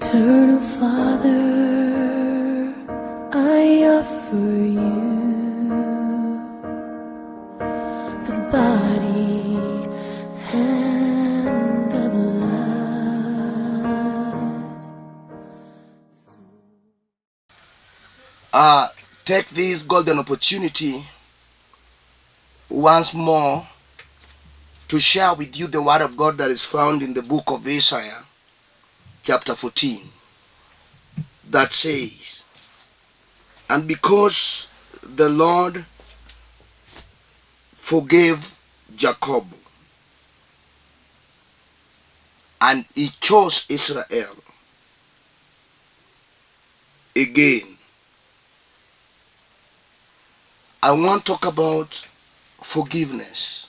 Eternal Father, I offer you the body and the blood. Take this golden opportunity once more to share with you the word of God that is found in the book of Isaiah, chapter 14, that says, "And because the Lord forgave Jacob, and he chose Israel again." I want to talk about forgiveness.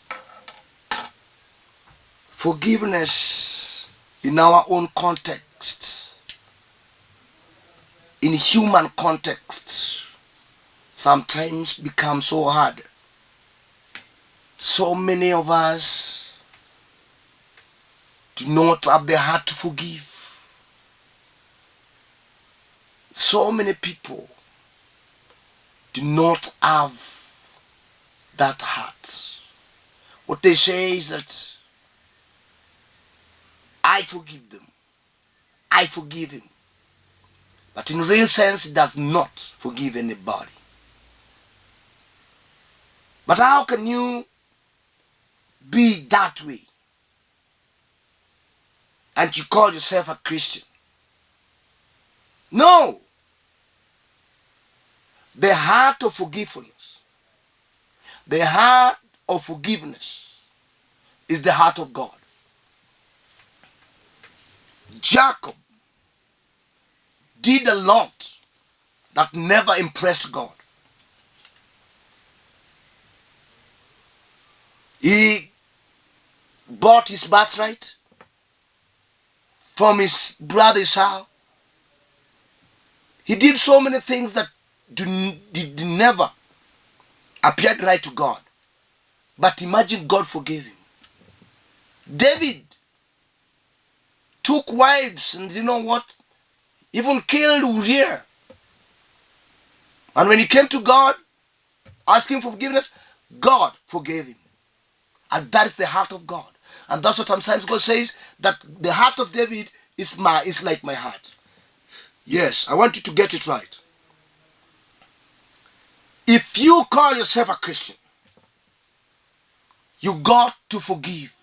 Forgiveness in our own context, in human context, sometimes becomes so hard. So many of us do not have the heart to forgive. So many people do not have that heart. What they say is that I forgive them, I forgive him. But in real sense, it does not forgive anybody. But how can you be that way and you call yourself a Christian? No. The heart of forgiveness, the heart of forgiveness is the heart of God. Jacob did a lot that never impressed God. He bought his birthright from his brother Esau. He did so many things that did never appeared right to God. But imagine God forgave him. David took wives and you know what? Even killed Uriah. And when he came to God, asking for forgiveness, God forgave him. And that is the heart of God. And that's what sometimes God says, that the heart of David is like my heart. Yes, I want you to get it right. If you call yourself a Christian, you got to forgive.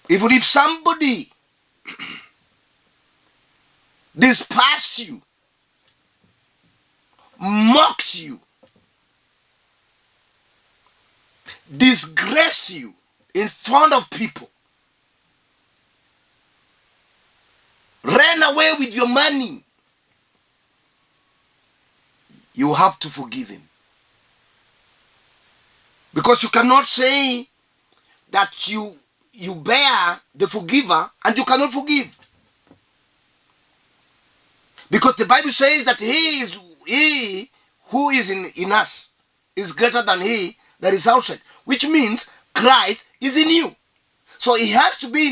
Even if somebody despised you, mocked you, disgraced you in front of people, ran away with your money, you have to forgive him. Because you cannot say that you bear the forgiver and you cannot forgive. Because the Bible says that he who is in us is greater than he that is outside. Which means Christ is in you. So he has to be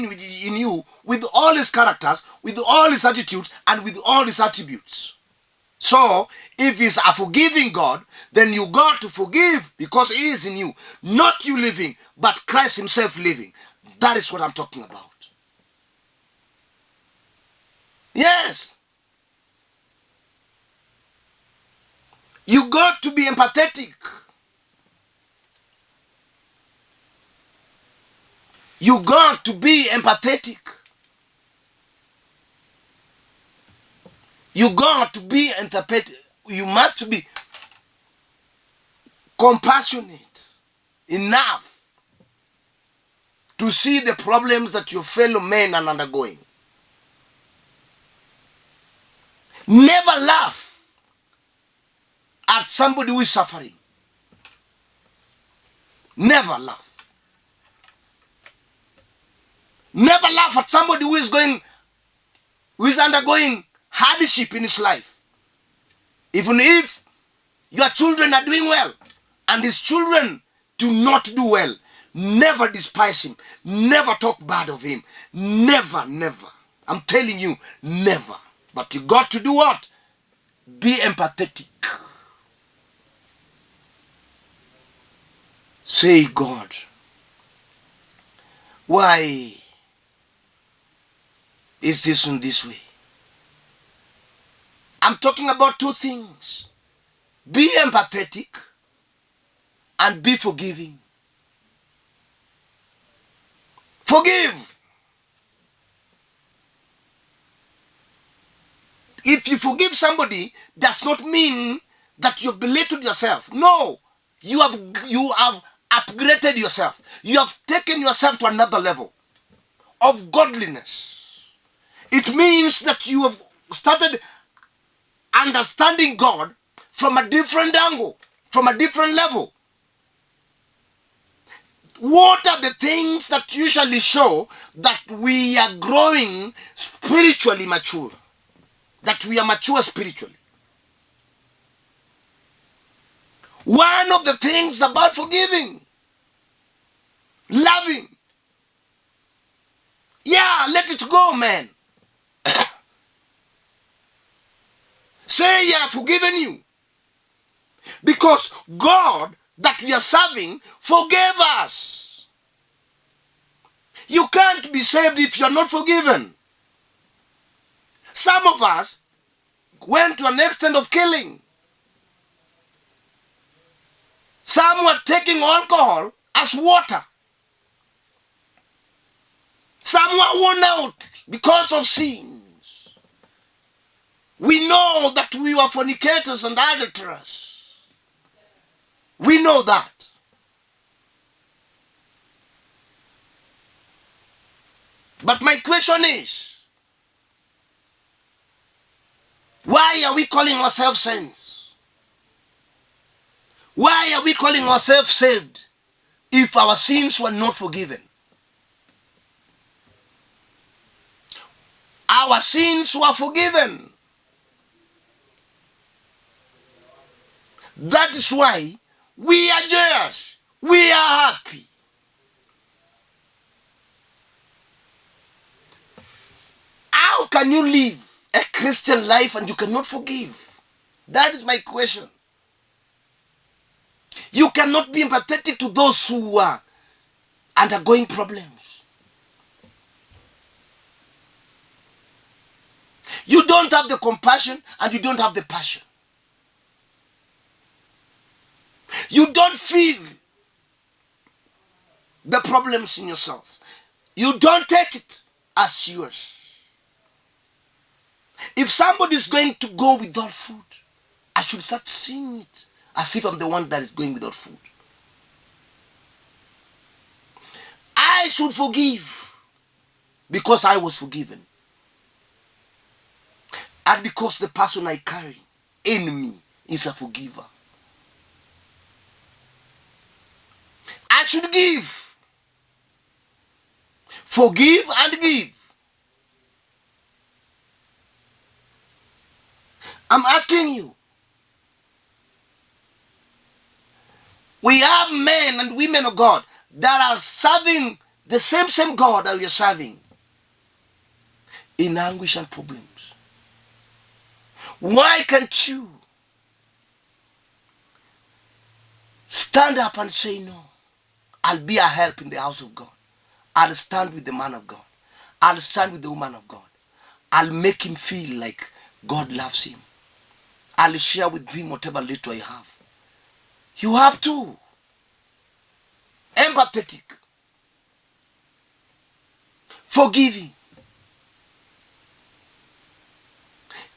in you with all his characters, with all his attitudes, and with all his attributes. So if he's a forgiving God, then you got to forgive because he is in you. Not you living, but Christ himself living. That is what I'm talking about. Yes. You got to be empathetic. You got to be empathetic. You got to be empathetic. You must be compassionate enough to see the problems that your fellow men are undergoing. Never laugh at somebody who is suffering. Never laugh. Never laugh at somebody who is undergoing hardship in his life. Even if your children are doing well and his children do not do well, Never despise him. Never talk bad of him. Never, never. I'm telling you, never. But you got to do what? Be empathetic. Say, God, why is this in this way? I'm talking about two things. Be empathetic and be forgiving. Forgive. If you forgive somebody, does not mean that you've belittled yourself. No, you have upgraded yourself. You have taken yourself to another level of godliness. It means that you have started understanding God from a different angle, from a different level. What are the things that usually show that we are growing spiritually mature? That we are mature spiritually? One of the things about forgiving, loving. Yeah, let it go, man. Say, yeah, I've forgiven you. Because God that we are serving forgave us. You can't be saved if you're not forgiven. Some of us went to an extent of killing. Some were taking alcohol as water. Some were worn out because of sins. We know that we were fornicators and adulterers. We know that. But my question is, why are we calling ourselves saints? Why are we calling ourselves saved if our sins were not forgiven? Our sins were forgiven. That is why we are joyous. We are happy. How can you live a Christian life and you cannot forgive? That is my question. You cannot be empathetic to those who are undergoing problems. You don't have the compassion and you don't have the passion. You don't feel the problems in yourselves. You don't take it as yours. If somebody is going to go without food, I should start seeing it as if I'm the one that is going without food. I should forgive because I was forgiven. And because the person I carry in me is a forgiver. I should give. Forgive and give. I'm asking you. We have men and women of God that are serving the same God that we are serving in anguish and problems. Why can't you stand up and say, no, I'll be a help in the house of God. I'll stand with the man of God. I'll stand with the woman of God. I'll make him feel like God loves him. I'll share with him whatever little I have. You have to. Empathetic. Forgiving.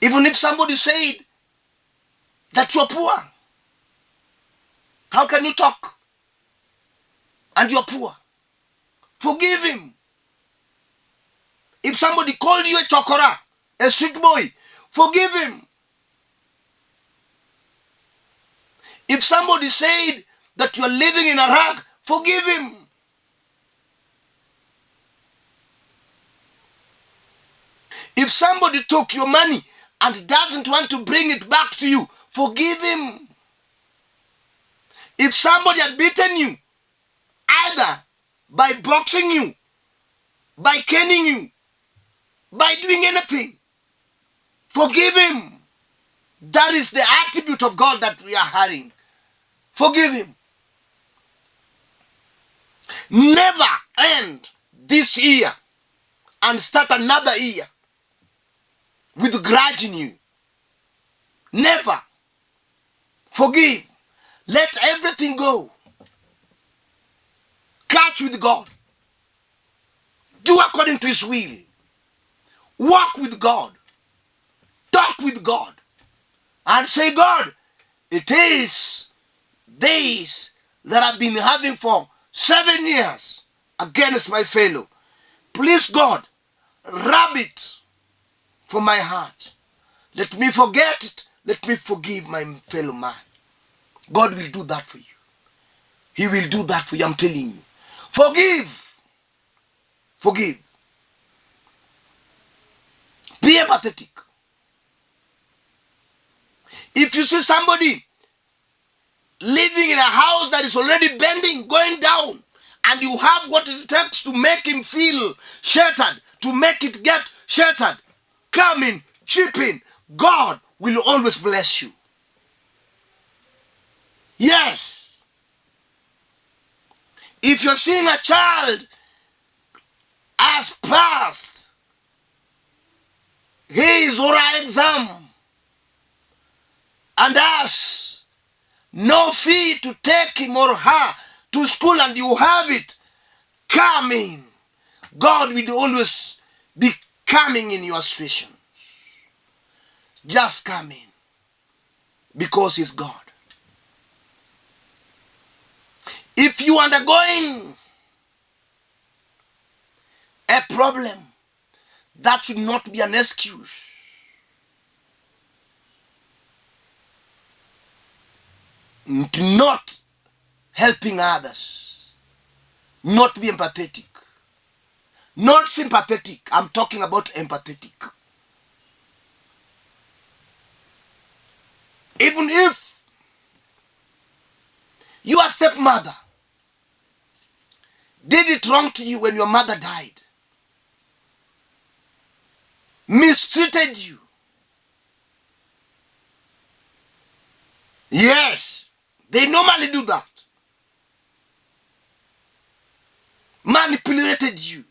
Even if somebody said that you're poor, how can you talk and you're poor? Forgive him. If somebody called you a chokora, a street boy, forgive him. If somebody said that you're living in a rag, forgive him. If somebody took your money and doesn't want to bring it back to you, forgive him. If somebody had beaten you, either by boxing you, by caning you, by doing anything. Forgive him. That is the attribute of God that we are having. Forgive him. Never end this year and start another year with grudge in you. Never. Forgive. Let everything go. Catch with God. Do according to his will. Walk with God. Talk with God. And say, God, it is days that I've been having for 7 years against my fellow. Please, God, rub it from my heart. Let me forget it. Let me forgive my fellow man. God will do that for you. He will do that for you, I'm telling you. Forgive. Forgive. Be empathetic. If you see somebody living in a house that is already bending, going down, and you have what it takes to make him feel shattered, to make it get shattered, come in, chip in. God will always bless you. Yes. If you're seeing a child has passed his or her exam and has no fee to take him or her to school, and you have it, come in. God will always be coming in your situation. Just come in. Because he's God. If you are undergoing a problem, that should not be an excuse. Not helping others. Not be empathetic. Not sympathetic. I'm talking about empathetic. Even if your stepmother did it wrong to you when your mother died, mistreated you, yes, they normally do that. Manipulated you.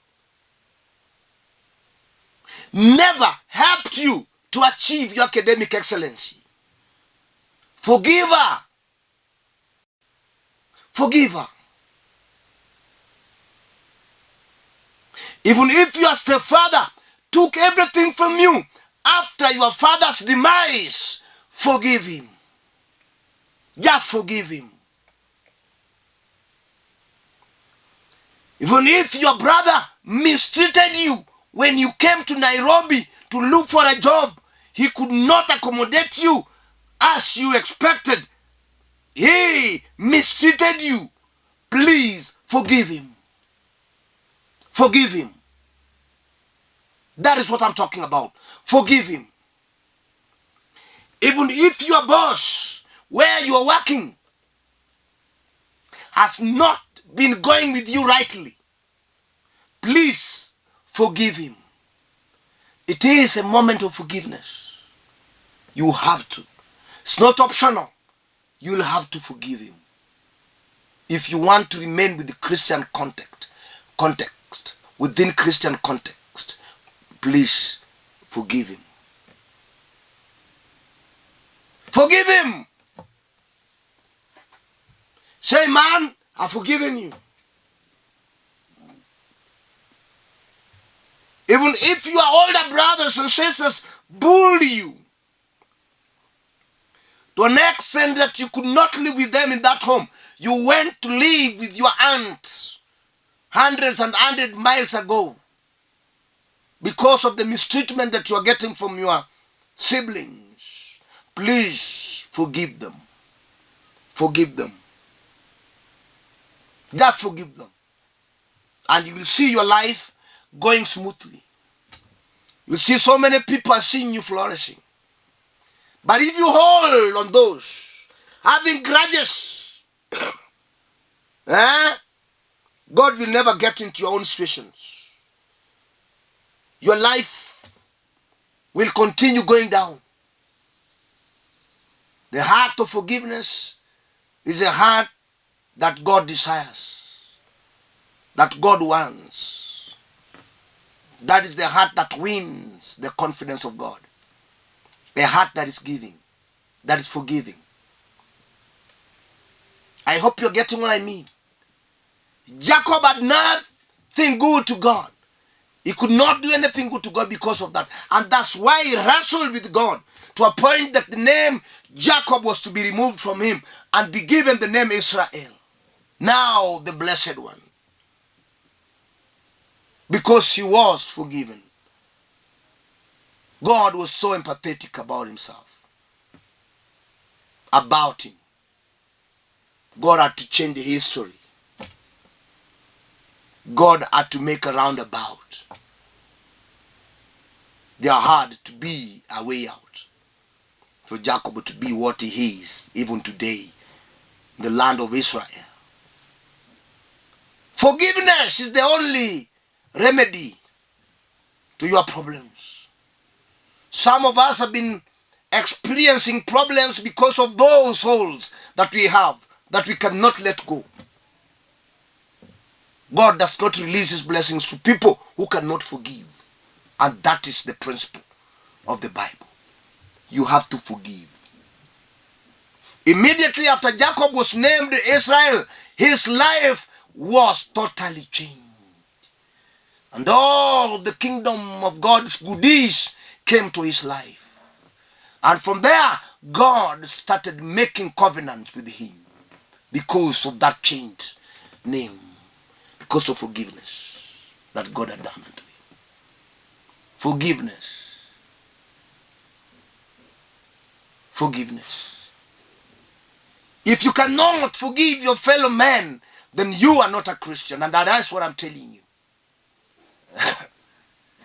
Never helped you to achieve your academic excellency. Forgive her. Forgive her. Even if your stepfather took everything from you after your father's demise, forgive him. Just forgive him. Even if your brother mistreated you when you came to Nairobi to look for a job, he could not accommodate you as you expected. He mistreated you. Please forgive him. Forgive him. That is what I'm talking about. Forgive him. Even if your boss, where you are working, has not been going with you rightly, please forgive him. It is a moment of forgiveness. You have to. It's not optional. You'll have to forgive him. If you want to remain with the Christian context, within Christian context, please forgive him. Forgive him. Say, man, I've forgiven you. Even if your older brothers and sisters bully you to an extent that you could not live with them in that home, you went to live with your aunt hundreds and hundred miles ago because of the mistreatment that you are getting from your siblings, please forgive them. Forgive them. Just forgive them. And you will see your life going smoothly. You'll see so many people are seeing you flourishing. But if you hold on those having grudges, God will never get into your own situations. Your life will continue going down. The heart of forgiveness is a heart that God desires, that God wants. That is the heart that wins the confidence of God. A heart that is giving, that is forgiving. I hope you're getting what I mean. Jacob had nothing good to God. He could not do anything good to God because of that. And that's why he wrestled with God to a point that the name Jacob was to be removed from him and be given the name Israel. Now the blessed one. Because he was forgiven. God was so empathetic about himself. About him. God had to change the history. God had to make a roundabout. There had to be a way out for Jacob to be what he is, even today, in the land of Israel. Forgiveness is the only remedy to your problems. Some of us have been experiencing problems because of those holes that we have, that we cannot let go. God does not release his blessings to people who cannot forgive. And that is the principle of the Bible. You have to forgive. Immediately after Jacob was named Israel, his life was totally changed. And all the kingdom of God's goodies came to his life. And from there, God started making covenants with him because of that changed name. Because of forgiveness that God had done unto him. Forgiveness. Forgiveness. If you cannot forgive your fellow man, then you are not a Christian. And that's what I'm telling you.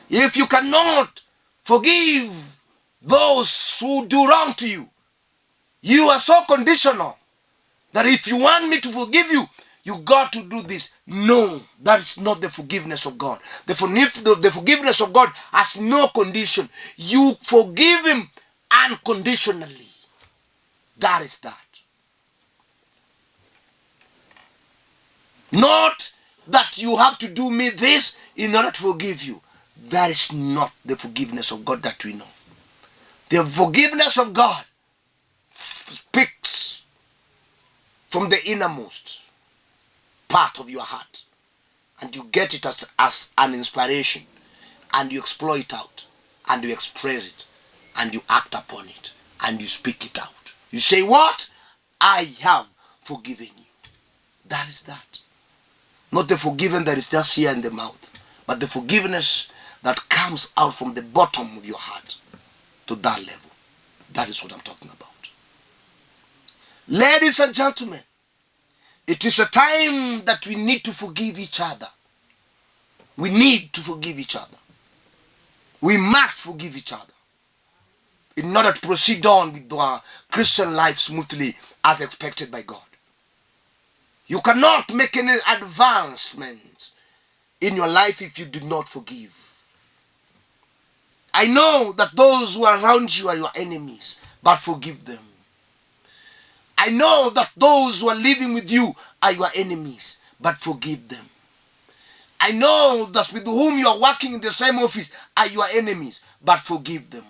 If you cannot forgive those who do wrong to you, you are so conditional that if you want me to forgive you, you got to do this. No, that is not the forgiveness of God. The forgiveness of God has no condition. You forgive him unconditionally. That is that. Not that you have to do me this in order to forgive you. That is not the forgiveness of God that we know. The forgiveness of God speaks from the innermost part of your heart, and you get it as an inspiration, and you explore it out, and you express it, and you act upon it, and you speak it out. You say, what? I have forgiven you. That is that. Not the forgiven that is just here in the mouth, but the forgiveness that comes out from the bottom of your heart to that level. That is what I'm talking about. Ladies and gentlemen, it is a time that we need to forgive each other. We need to forgive each other. We must forgive each other in order to proceed on with our Christian life smoothly as expected by God. You cannot make any advancement in your life if you do not forgive. I know that those who are around you are your enemies, but forgive them. I know that those who are living with you are your enemies, but forgive them. I know that with whom you are working in the same office are your enemies, but forgive them.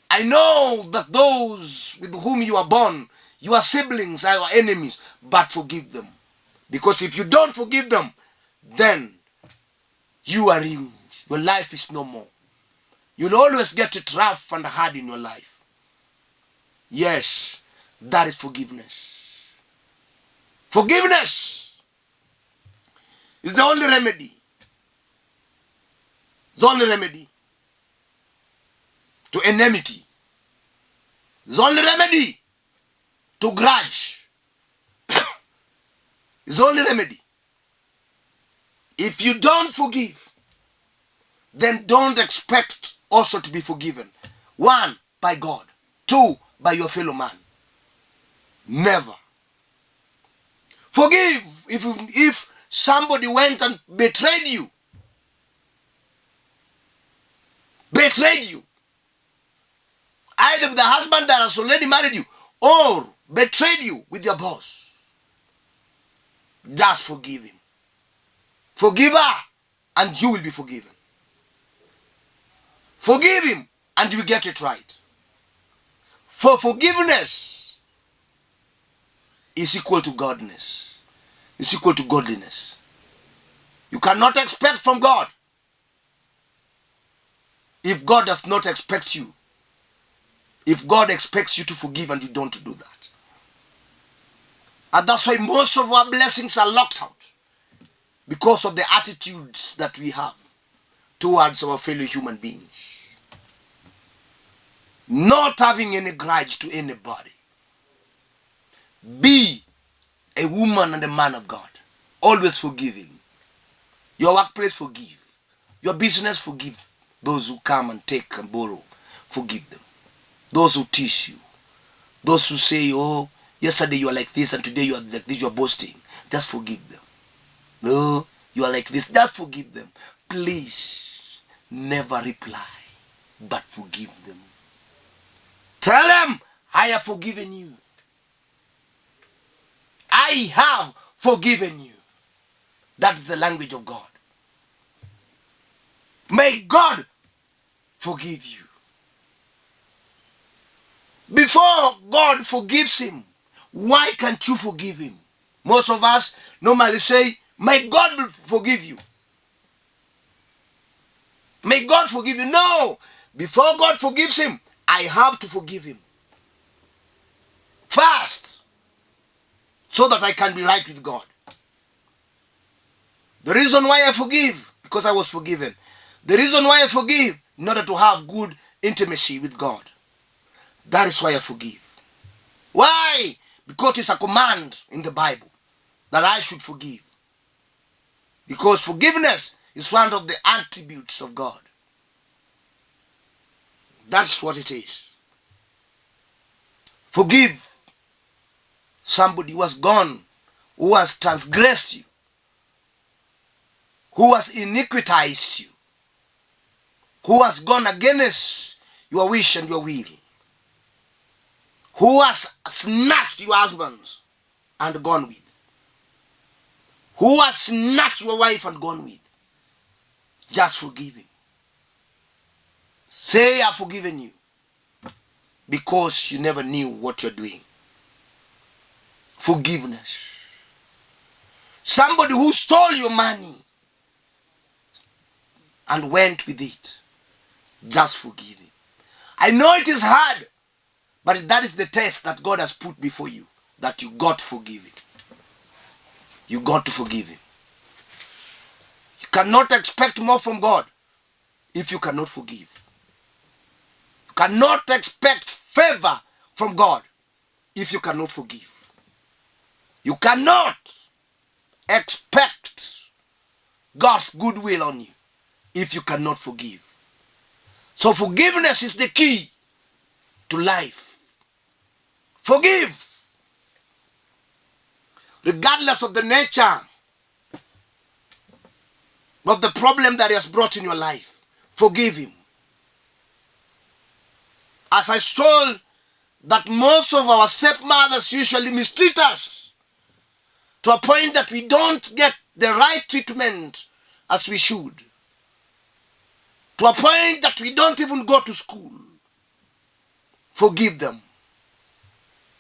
I know that those with whom you are born, your siblings are your enemies, but forgive them. Because if you don't forgive them, then you are ruined. Your life is no more. You'll always get it rough and hard in your life. Yes. That is forgiveness. Forgiveness is the only remedy. The only remedy to enmity. The only remedy to grudge. It's the only remedy. If you don't forgive, then don't expect also to be forgiven. 1, by God. 2, by your fellow man. Never. Forgive if somebody went and betrayed you. Betrayed you. Either with the husband that has already married you or betrayed you with your boss. Just forgive him. Forgive her and you will be forgiven. Forgive him and you will get it right. For forgiveness is equal to godness. Is equal to godliness. You cannot expect from God if God does not expect you. If God expects you to forgive and you don't do that. And that's why most of our blessings are locked out. Because of the attitudes that we have towards our fellow human beings. Not having any grudge to anybody. Be a woman and a man of God. Always forgiving. Your workplace, forgive. Your business, forgive. Those who come and take and borrow, forgive them. Those who teach you. Those who say, oh, yesterday you are like this and today you are like this, you are boasting. Just forgive them. No, you are like this. Just forgive them. Please, never reply, but forgive them. Tell them, I have forgiven you. I have forgiven you. That is the language of God. May God forgive you. Before God forgives him, why can't you forgive him? Most of us normally say, may God forgive you. May God forgive you. No. Before God forgives him, I have to forgive him. First. So that I can be right with God. The reason why I forgive, because I was forgiven. The reason why I forgive, in order to have good intimacy with God. That is why I forgive. Why? Because it's a command in the Bible that I should forgive. Because forgiveness is one of the attributes of God. That's what it is. Forgive somebody who has gone, who has transgressed you, who has iniquitized you, who has gone against your wish and your will, who has snatched your husband and gone with, who has snatched your wife and gone with. Just forgive him. Say, I've forgiven you, because you never knew what you're doing. Forgiveness. Somebody who stole your money and went with it, just forgive him. I know it is hard, but that is the test that God has put before you, that you got to forgive him. You got to forgive him. You cannot expect more from God if you cannot forgive. You cannot expect favor from God if you cannot forgive. You cannot expect God's goodwill on you if you cannot forgive. So forgiveness is the key to life. Forgive. Regardless of the nature of the problem that he has brought in your life, forgive him. As I told that most of our stepmothers usually mistreat us to a point that we don't get the right treatment as we should. To a point that we don't even go to school. Forgive them.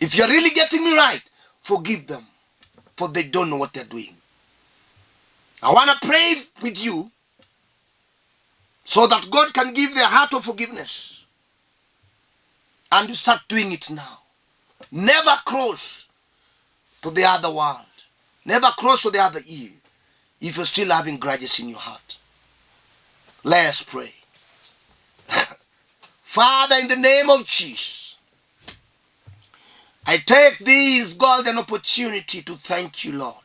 If you're really getting me right, forgive them. For they don't know what they're doing. I want to pray with you so that God can give the heart of forgiveness. And you start doing it now. Never cross to the other world. Never cross to the other ear if you're still having grudges in your heart. Let's pray. Father, in the name of Jesus, I take this golden opportunity to thank you, Lord.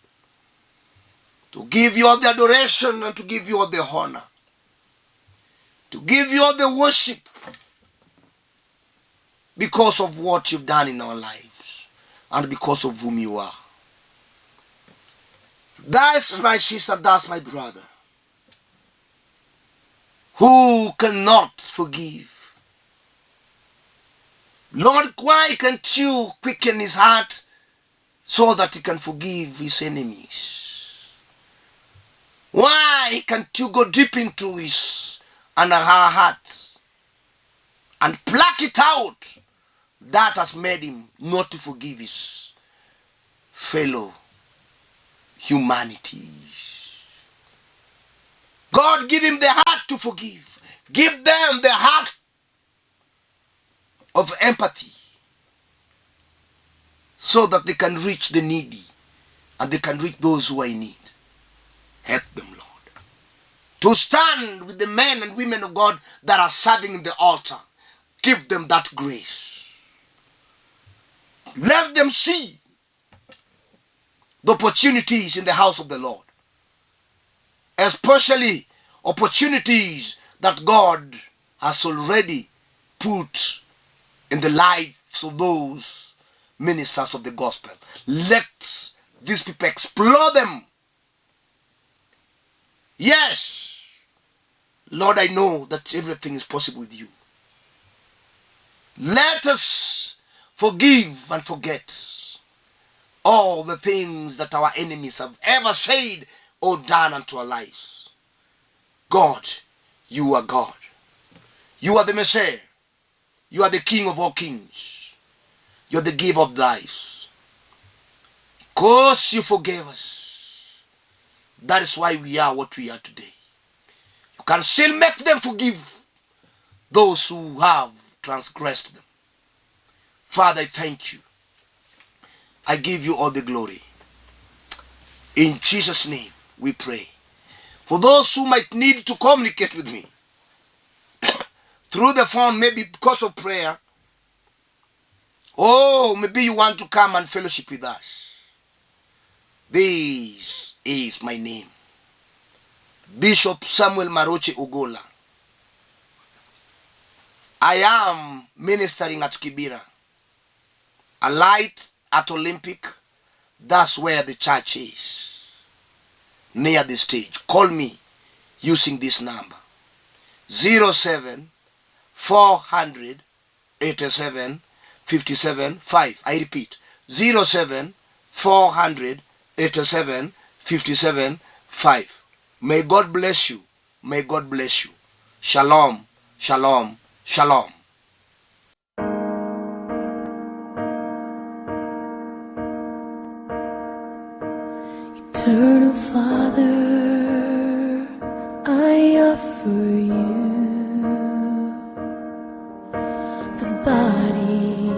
To give you all the adoration and to give you all the honor. To give you all the worship. Because of what you've done in our lives. And because of whom you are. That's my sister, that's my brother, who cannot forgive. Lord, why can't you quicken his heart so that he can forgive his enemies? Why can't you go deep into his and her heart and pluck it out that has made him not to forgive his fellow humanity? God, give him the heart to forgive. Give them the heart of empathy so that they can reach the needy and they can reach those who are in need. Help them, Lord, to stand with the men and women of God that are serving in the altar. Give them that grace. Let them see the opportunities in the house of the Lord, especially opportunities that God has already put in the lives of those ministers of the gospel. Let these people explore them. Yes, Lord, I know that everything is possible with you. Let us forgive and forget all the things that our enemies have ever said or done unto our lives. God, you are God. You are the Messiah. You are the King of all kings. You are the giver of life. Because you forgave us, that is why we are what we are today. You can still make them forgive those who have transgressed them. Father, I thank you. I give you all the glory. In Jesus' name we pray. For those who might need to communicate with me through the phone, maybe because of prayer, or maybe you want to come and fellowship with us. This is my name, Bishop Samuel Maroche Ogola. I am ministering at Kibera, a light at Olympic. That's where the church is, near the stage. Call me using this number, 07 400 87 57 5. I repeat, 07 400 87 57 5. May God bless you. May God bless you. Shalom, shalom, shalom. Eternal Father, I offer you the body